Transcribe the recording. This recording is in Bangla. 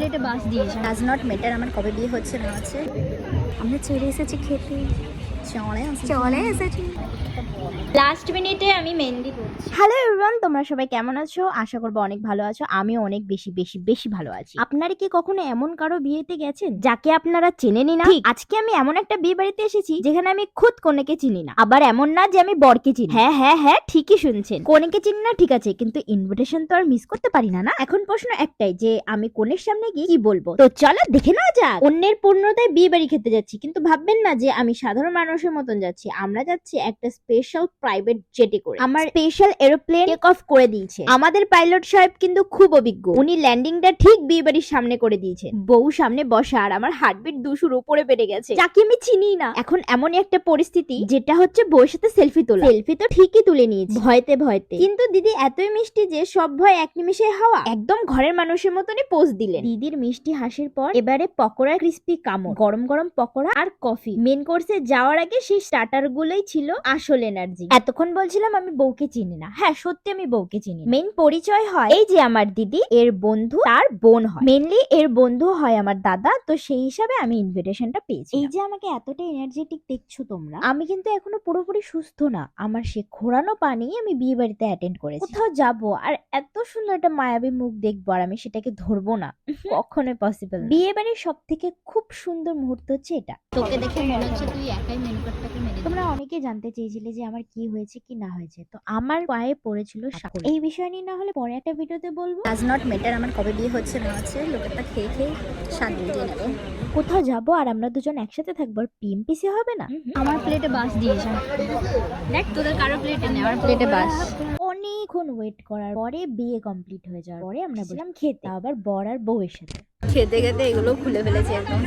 প্লেটে বাস দিয়েছে। ডাজ নট ম্যাটার আমার কবে বিয়ে হচ্ছে না হচ্ছে, আমরা চলে এসেছি খেতে। চলে এসেছি। লাস্ট মিনিটে আমি মেহেন্দি করছি। হ্যালো এভরিওয়ান, তোমরা সবাই কেমন আছো? আশা করবো অনেক ভালো আছো। আমিও অনেক বেশি বেশি বেশি ভালো আছি। আপনারা কি কখনো এমন কারো বিয়েতে গেছেন যাকে আপনারা চেনেনই না? ঠিক আজকে আমি এমন একটা বিয়ে বাড়িতে এসেছি যেখানে আমি খুদ কনেকে চিনি না, আবার এমন না যে আমি বরকে চিনি। হ্যাঁ হ্যাঁ হ্যাঁ, ঠিকই শুনছেন, কনেকে চিনি না ঠিক আছে, কিন্তু ইনভিটেশন তো আর মিস করতে পারি না। না, এখন প্রশ্ন একটাই যে আমি কনের সামনে গিয়ে কি বলবো। তো চলো দেখে নেওয়া যাক। অন্যের পূর্ণতায় বিয়ে বাড়ি খেতে যাচ্ছি, কিন্তু ভাববেন না যে আমি সাধারণ মানুষের মতন যাচ্ছি। আমরা যাচ্ছি একটা স্পেশাল প্রাইভেট জেটে করে। আমার স্পেশাল এরোপ্লেন টেক অফ করে দিয়েছে। আমাদের পাইলট সাহেব কিন্তু খুব অভিজ্ঞ, উনি ল্যান্ডিংটা ঠিক বিয়ে বাড়ির সামনে করে দিয়েছেন। বউ সামনে বসা আর আমার হার্টবিট 200-র উপরে বেড়ে গেছে, যাকে আমি চিনি না। এখন এমনই একটা পরিস্থিতি যেটা হচ্ছে বউয়ের সাথে সেলফি তোলা। সেলফি তো ঠিকই তুলে নিয়েছি ভয়তে ভয়তে, কিন্তু দিদি এতই মিষ্টি যে সব ভয় এক নিমিষে হাওয়া। একদম ঘরের মানুষের মতনই পোজ দিলেন। দিদির মিষ্টি হাসির পর এবারে পকোড়া ক্রিস্পি কামড়, গরম গরম পকোড়া আর কফি। মেন কোর্সে যাওয়ার আগে সেই স্টার্টার গুলোই ছিল আসল এনার্জি। এতক্ষণ বলছিলাম আমি বউকে চিনি না, হ্যাঁ সত্যি আমি বউকে চিনি। মেন পরিচয় হয় এই যে আমার দিদি, এর বন্ধু তার বোন হয়, মেনলি এর বন্ধু হয় আমার দাদা। তো সেই হিসাবে আমি ইনভিটেশনটা পেয়েছি। এই যে আমাকে এতটা এনার্জেটিক দেখছো তোমরা, আমি কিন্তু এখনো পুরোপুরি সুস্থ না। আমার সে ঘোরানো পানি আমি বিয়ে বাড়িতে অ্যাটেন্ড করেছি। কোথাও যাবো আর এত সুন্দর একটা মায়াবী মুখ দেখবো আর আমি সেটাকে ধরবো না, কখনোই পসিবল না। বিয়ে বাড়ির সব থেকে খুব সুন্দর মুহূর্ত হচ্ছে এটা। তোকে দেখে মনে হচ্ছে তুই একাই মেন কার্ডটাকে মেরে। তোমরা অনেকে জানতে চেয়েছিলে যে আমার কি হয়েছে কি না হয়েছে, তো আমার পায়ে পড়েছিল সাকল। এই বিষয় নিয়ে না হলে পরে একটা ভিডিওতে বলবো। ডাজ নট ম্যাটার আমার কবে বিয়ে হচ্ছে না হচ্ছে, লোকেরটা খেয়ে খেয়ে শান্তি দিয়ে নেবো। কোথাও যাবো আর আমরা দুজন একসাথে থাকবো, আর পিএমপিসি হবে না। আমার প্লেটে বাস দিয়েছে। দেখ তোদের কারো প্লেটে নেই, আমার প্লেটে বাস। অনেকক্ষণ ওয়েট করার পরে বিয়ে কমপ্লিট হয়ে যাওয়ার পরে আমরা বললাম খেতে, আবার বর আর বউয়ের সাথে। খেতে খেতে এগুলো খুলে ফেলেছে একদম।